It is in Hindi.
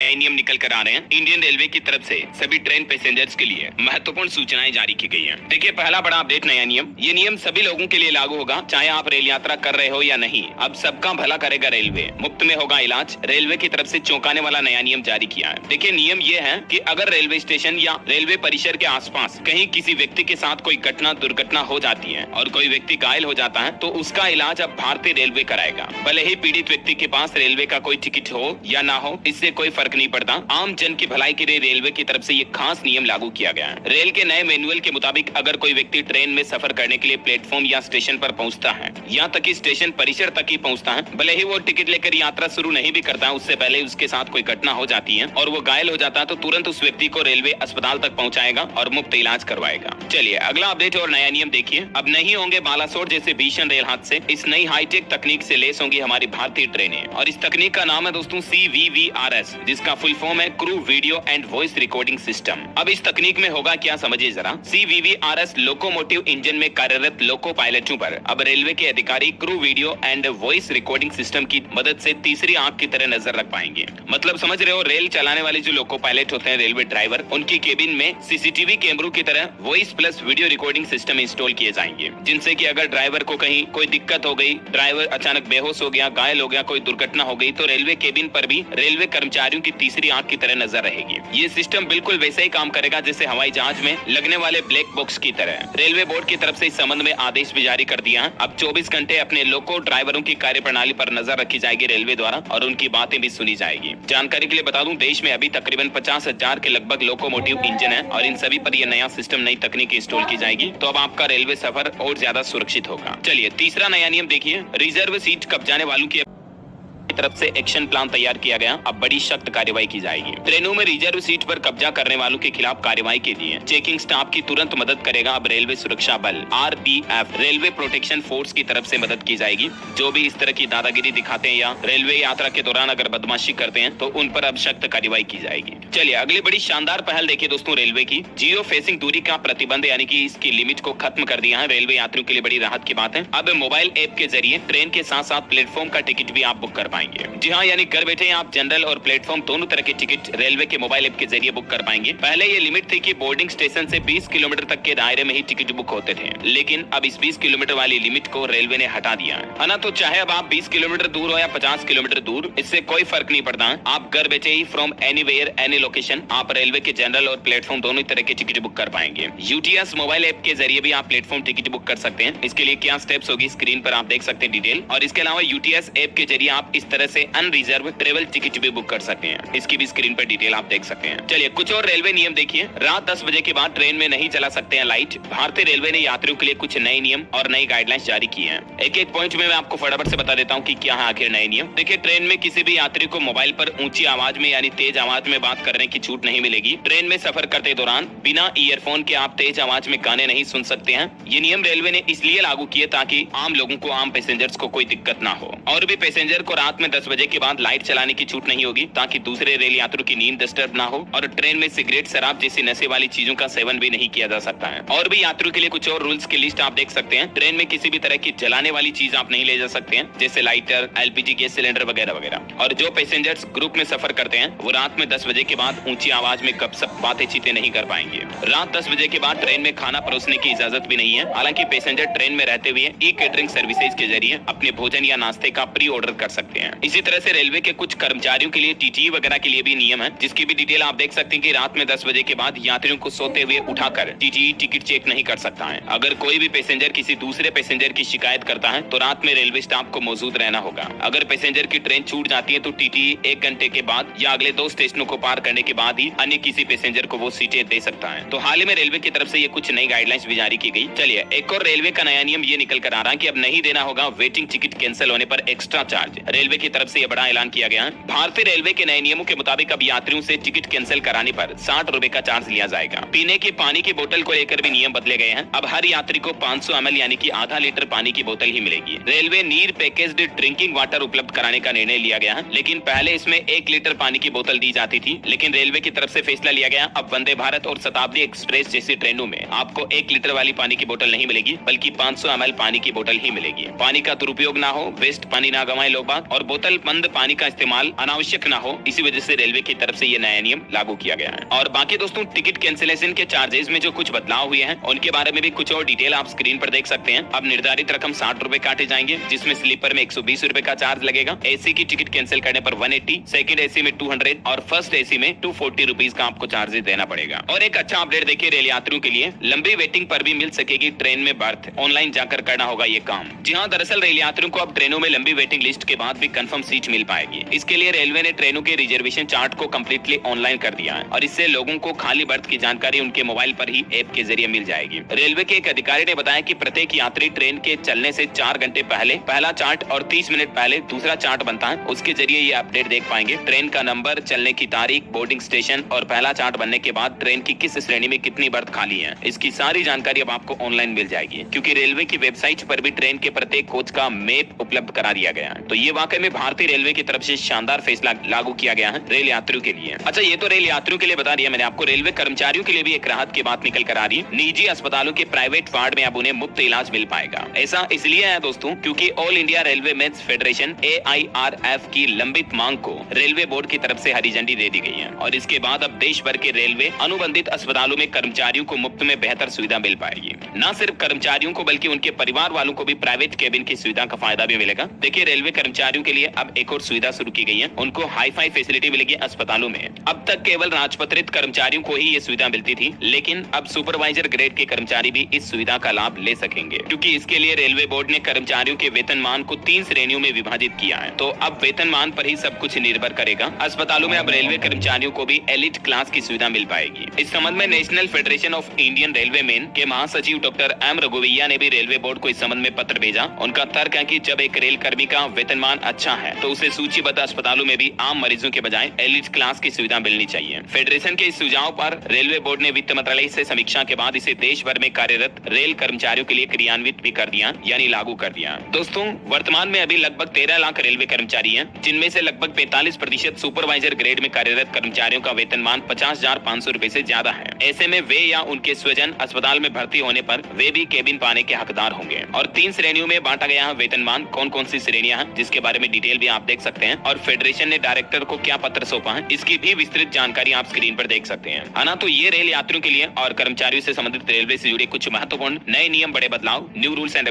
नए नियम निकल कर आ रहे हैं। इंडियन रेलवे की तरफ से सभी ट्रेन पैसेंजर्स के लिए महत्वपूर्ण सूचनाएं जारी की गई हैं। देखिए, पहला बड़ा अपडेट, नया नियम। ये नियम सभी लोगों के लिए लागू होगा, चाहे आप रेल यात्रा कर रहे हो या नहीं। अब सबका भला करेगा रेलवे, मुफ्त में होगा इलाज। रेलवे की तरफ से चौंकाने वाला नया नियम जारी किया है। देखिए, नियम ये है कि अगर रेलवे स्टेशन या रेलवे परिसर के आसपास कहीं किसी व्यक्ति के साथ कोई दुर्घटना हो जाती है और कोई व्यक्ति घायल हो जाता है, तो उसका इलाज अब भारतीय रेलवे कराएगा। भले ही पीड़ित व्यक्ति के पास रेलवे का कोई टिकट हो या ना हो, इससे कोई फर्क नहीं पड़ता। आम जन की भलाई के लिए रेलवे की तरफ से ये खास नियम लागू किया गया है। रेल के नए मैनुअल के मुताबिक अगर कोई व्यक्ति ट्रेन में सफर करने के लिए प्लेटफॉर्म या स्टेशन पर पहुंचता है, यहाँ तक कि स्टेशन परिसर तक ही पहुंचता है, भले ही वो टिकट लेकर यात्रा शुरू नहीं भी करता है, उससे पहले उसके साथ कोई घटना हो जाती है और वो घायल हो जाता है, तो तुरंत उस व्यक्ति को रेलवे अस्पताल तक पहुंचाएगा और मुफ्त इलाज करवाएगा। चलिए अगला अपडेट और नया नियम देखिए। अब नहीं होंगे बालासोर जैसे भीषण रेल हादसे। इस नई हाईटेक तकनीक से लेस होंगी हमारी भारतीय ट्रेनें और इस तकनीक का नाम है दोस्तों CVVRS, जिसका फुल फॉर्म है crew video and voice recording system. अब इस तकनीक में होगा क्या, समझिए जरा। CVVRS लोकोमोटिव इंजन में कार्यरत लोको पायलटों पर अब रेलवे के अधिकारी crew video and voice recording system की मदद से तीसरी आंख की तरह नजर रख पाएंगे। मतलब समझ रहे हो, रेल चलाने वाले जो लोको पायलट होते हैं, रेलवे ड्राइवर, उनकी केबिन में CCTV कैमरों की तरह voice plus video recording system install किए जाएंगे, जिनसे कि अगर ड्राइवर को कहीं कोई दिक्कत हो गई, ड्राइवर अचानक बेहोश हो गया, घायल हो गया, कोई दुर्घटना हो गई, तो रेलवे केबिन पर भी रेलवे कर्मचारियों की तीसरी आंख की तरह नजर रहेगी। ये सिस्टम बिल्कुल वैसे ही काम करेगा जैसे हवाई जहाज में लगने वाले ब्लैक बॉक्स की तरह। रेलवे बोर्ड की तरफ से इस संबंध में आदेश भी जारी कर दिया है। अब 24 घंटे अपने लोको ड्राइवरों की कार्यप्रणाली पर नजर रखी जाएगी रेलवे द्वारा और उनकी बातें भी सुनी जाएगी। जानकारी के लिए बता दूं, देश में अभी तकरीबन 50,000 के लगभग लोकोमोटिव इंजन है और इन सभी पर यह नया सिस्टम, नई तकनीक इंस्टॉल की जाएगी, तो अब आपका रेलवे सफर और ज्यादा सुरक्षित होगा। चलिए तीसरा नया नियम देखिए। रिजर्व सीट कब्जाने वालों की तरफ से एक्शन प्लान तैयार किया गया। अब बड़ी सख्त कार्रवाई की जाएगी। ट्रेनों में रिजर्व सीट पर कब्जा करने वालों के खिलाफ कार्रवाई के लिए चेकिंग स्टाफ की तुरंत मदद करेगा अब रेलवे सुरक्षा बल RPF, रेलवे प्रोटेक्शन फोर्स की तरफ से मदद की जाएगी। जो भी इस तरह की दादागिरी दिखाते हैं या रेलवे यात्रा के दौरान अगर बदमाशी करते हैं, तो उन पर अब सख्त कार्रवाई की जाएगी। चलिए अगली बड़ी शानदार पहल देखिए दोस्तों, रेलवे की जियो फेसिंग दूरी का प्रतिबंध, यानी कि इसकी लिमिट को खत्म कर दिया है। रेलवे यात्रियों के लिए बड़ी राहत की बात है। अब मोबाइल ऐप के जरिए ट्रेन के साथ साथ प्लेटफॉर्म का टिकट भी आप बुक कर पाएंगे। जी हाँ, यानी घर बैठे आप जनरल और प्लेटफॉर्म दोनों तरह के टिकट रेलवे के मोबाइल ऐप के जरिए बुक कर पाएंगे। पहले ये लिमिट थी कि बोर्डिंग स्टेशन से 20 किलोमीटर तक के दायरे में ही टिकट बुक होते थे, लेकिन अब इस 20 किलोमीटर वाली लिमिट को रेलवे ने हटा दिया है ना। तो चाहे अब आप 20 किलोमीटर दूर हो या 50 किलोमीटर दूर, इससे कोई फर्क नहीं पड़ता। आप घर बैठे ही फ्रॉम एनीवेयर एनी लोकेशन आप रेलवे के जनरल और प्लेटफॉर्म दोनों तरह के टिकट बुक कर पाएंगे। UTS मोबाइल ऐप के जरिए भी आप प्लेटफॉर्म टिकट बुक कर सकते हैं। इसके लिए क्या स्टेप्स होगी स्क्रीन पर आप देख सकते हैं डिटेल। और इसके अलावा UTS ऐप के जरिए आप इस तरह से अनरिजर्व ट्रेवल टिकट भी बुक कर सकते हैं। इसकी भी स्क्रीन पर डिटेल आप देख सकते हैं। चलिए कुछ और रेलवे नियम देखिए। रात 10 बजे के बाद ट्रेन में नहीं चला सकते हैं लाइट। भारतीय रेलवे ने यात्रियों के लिए कुछ नए नियम और नई गाइडलाइंस जारी की हैं। एक एक पॉइंट में मैं आपको फटाफट से बता देता हूँ कि क्या है आखिर नए नियम। देखिए, ट्रेन में किसी भी यात्री को मोबाइल पर ऊंची आवाज में यानी तेज आवाज में बात करने की छूट नहीं मिलेगी। ट्रेन में सफर करते दौरान बिना ईयरफोन के आप तेज आवाज में गाने नहीं सुन सकते हैं। ये नियम रेलवे ने इसलिए लागू किए ताकि आम लोगों को, आम पैसेंजर्स को कोई दिक्कत ना हो। और भी पैसेंजर को रात में 10 बजे के बाद लाइट चलाने की छूट नहीं होगी ताकि दूसरे रेल यात्रियों की नींद डिस्टर्ब ना हो। और ट्रेन में सिगरेट, शराब जैसी नशे वाली चीजों का सेवन भी नहीं किया जा सकता है। और भी यात्रियों के लिए कुछ और रूल्स की लिस्ट आप देख सकते हैं। ट्रेन में किसी भी तरह की जलाने वाली चीज आप नहीं ले जा सकते हैं, जैसे लाइटर, LPG गैस सिलेंडर वगैरह वगैरह। और जो पैसेंजर्स ग्रुप में सफर करते हैं, वो रात में 10 बजे के बाद ऊंची आवाज में गपशप बातें चीतें नहीं कर पाएंगे। रात 10 बजे के बाद ट्रेन में खाना परोसने की इजाजत भी नहीं है। हालांकि पैसेंजर ट्रेन में रहते हुए ई-कैटरिंग सर्विसेज के जरिए अपने भोजन या नाश्ते का प्री ऑर्डर कर सकते हैं। इसी तरह से रेलवे के कुछ कर्मचारियों के लिए TTE वगैरह के लिए भी नियम है, जिसकी भी डिटेल आप देख सकते हैं कि रात में 10 बजे के बाद यात्रियों को सोते हुए उठाकर TTE टिकट चेक नहीं कर सकता है। अगर कोई भी पैसेंजर किसी दूसरे पैसेंजर की शिकायत करता है, तो रात में रेलवे स्टाफ को मौजूद रहना होगा। अगर पैसेंजर की ट्रेन छूट जाती है, तो TTE 1 घंटे के बाद या अगले 2 स्टेशनों को पार करने के बाद ही अन्य किसी पैसेंजर को वो सीटें दे सकता है। तो हाल ही में रेलवे की तरफ से ये कुछ नई गाइडलाइंस भी जारी की गई। चलिए एक और रेलवे का नया नियम ये निकल कर आ रहा है कि अब नहीं देना होगा वेटिंग टिकट कैंसिल होने पर एक्स्ट्रा चार्ज। रेलवे की तरफ से यह बड़ा ऐलान किया गया है। भारतीय रेलवे के नए नियमों के मुताबिक अब यात्रियों से टिकट कैंसिल कराने पर 60 रुपए का चार्ज लिया जाएगा। पीने की पानी की बोतल को लेकर भी नियम बदले गए हैं। अब हर यात्री को 500 ml यानी कि आधा लीटर पानी की बोतल ही मिलेगी। रेलवे नीर पैकेज्ड ड्रिंकिंग वाटर उपलब्ध कराने का निर्णय लिया गया है, लेकिन पहले इसमें 1 लीटर पानी की बोतल दी जाती थी। लेकिन रेलवे की तरफ से फैसला लिया गया, अब वंदे भारत और शताब्दी एक्सप्रेस जैसी ट्रेनों में आपको 1 लीटर वाली पानी की बोतल नहीं मिलेगी, बल्कि 500 ml पानी की बोतल ही मिलेगी। पानी का दुरुपयोग ना हो, वेस्ट पानी ना गंवाएं लोग बाग। और बोतल बंद पानी का इस्तेमाल अनावश्यक न हो, इसी वजह से रेलवे की तरफ से ये नया नियम लागू किया गया है। और बाकी दोस्तों टिकट कैंसिलेशन के चार्जेस में जो कुछ बदलाव हुए हैं उनके बारे में भी कुछ और डिटेल आप स्क्रीन पर देख सकते हैं। अब निर्धारित रकम 60 रुपए काटे जाएंगे, जिसमें स्लीपर में 120 रुपए का चार्ज लगेगा, एसी की टिकट कैंसिल करने पर 180, सेकंड एसी में 200 और फर्स्ट एसी में 240 रुपीज का आपको चार्जेस देना पड़ेगा। और एक अच्छा अपडेट देखिए रेल यात्रियों के लिए, लंबी वेटिंग पर भी मिल सकेगी ट्रेन में बर्थ, ऑनलाइन जाकर करना होगा ये काम। जी हाँ, दरअसल रेल यात्रियों को अब ट्रेनों में लंबी वेटिंग लिस्ट के बाद भी कंफर्म सीट मिल पाएगी। इसके लिए रेलवे ने ट्रेनों के रिजर्वेशन चार्ट को कम्प्लीटली ऑनलाइन कर दिया है और इससे लोगों को खाली बर्थ की जानकारी उनके मोबाइल पर ही ऐप के जरिए मिल जाएगी। रेलवे के एक अधिकारी ने बताया कि प्रत्येक यात्री ट्रेन के चलने से 4 घंटे पहले पहला चार्ट और 30 मिनट पहले दूसरा चार्ट बनता है, उसके जरिए ये अपडेट देख पाएंगे। ट्रेन का नंबर, चलने की तारीख, बोर्डिंग स्टेशन और पहला चार्ट बनने के बाद ट्रेन की किस श्रेणी में कितनी बर्थ खाली है, इसकी सारी जानकारी अब आपको ऑनलाइन मिल जाएगी, क्योंकि रेलवे की वेबसाइट पर भी ट्रेन के प्रत्येक कोच का मैप उपलब्ध करा दिया गया है। तो ये वाकई में भारतीय रेलवे की तरफ से शानदार फैसला लागू किया गया है रेल यात्रियों के लिए। अच्छा, ये तो रेल यात्रियों के लिए बता दिया मैंने आपको, रेलवे कर्मचारियों के लिए भी एक राहत की बात निकल कर आ रही है। निजी अस्पतालों के प्राइवेट वार्ड में अब उन्हें मुफ्त इलाज मिल पाएगा। ऐसा इसलिए है दोस्तों क्योंकि all India railway men's federation AIRF की लंबित मांग को रेलवे बोर्ड की तरफ से हरी झंडी दे दी गई है और इसके बाद अब देश भर के रेलवे अनुबंधित अस्पतालों में कर्मचारियों को मुफ्त में बेहतर सुविधा मिल पाएगी। न सिर्फ कर्मचारियों को बल्कि उनके परिवार वालों को भी प्राइवेट केबिन की सुविधा का फायदा भी मिलेगा। देखिए, रेलवे कर्मचारियों के लिए अब एक और सुविधा शुरू की गई है, उनको हाई-फाई फैसिलिटी मिलेगी अस्पतालों में। अब तक केवल राजपत्रित कर्मचारियों को ही ये सुविधा मिलती थी, लेकिन अब सुपरवाइजर ग्रेड के कर्मचारी भी इस सुविधा का लाभ ले सकेंगे, क्योंकि इसके लिए रेलवे बोर्ड ने कर्मचारियों के वेतनमान को 3 श्रेणियों में विभाजित किया है। तो अब वेतनमान पर ही सब कुछ निर्भर करेगा। अस्पतालों में अब रेलवे कर्मचारियों को भी एलिट क्लास की सुविधा मिल पाएगी। इस संबंध में national federation of Indian railway main के महासचिव डॉक्टर M रघुवैया ने भी रेलवे बोर्ड को इस संबंध में पत्र भेजा। उनका तर्क है कि जब एक रेल कर्मी का वेतनमान अच्छा है तो उसे सूचीबद्ध अस्पतालों में भी आम मरीजों के बजाय एलिट क्लास की सुविधा मिलनी चाहिए। फेडरेशन के इस सुझाव पर रेलवे बोर्ड ने वित्त मंत्रालय से समीक्षा के बाद इसे देश भर में कार्यरत रेल कर्मचारियों के लिए क्रियान्वित भी कर दिया, यानी लागू कर दिया। दोस्तों, वर्तमान में अभी लगभग 13 लाख रेलवे कर्मचारी हैं, जिनमें से लगभग 45% सुपरवाइजर ग्रेड में कार्यरत कर्मचारियों का वेतनमान 50,500 रुपए से ज्यादा है। ऐसे में वे या उनके स्वजन अस्पताल में भर्ती होने पर वे भी केबिन पाने के हकदार होंगे। और 3 श्रेणियों में बांटा गया है वेतनमान। कौन कौन सी श्रेणियां हैं, जिसके बारे में डिटेल भी आप देख सकते हैं, और फेडरेशन ने डायरेक्टर को क्या पत्र सौंपा है, इसकी भी विस्तृत जानकारी आप स्क्रीन पर देख सकते हैं। है ना, तो ये रेल यात्रियों के लिए और कर्मचारियों से संबंधित रेलवे से जुड़े कुछ महत्वपूर्ण नए नियम, बड़े बदलाव, न्यू रूल्स एंड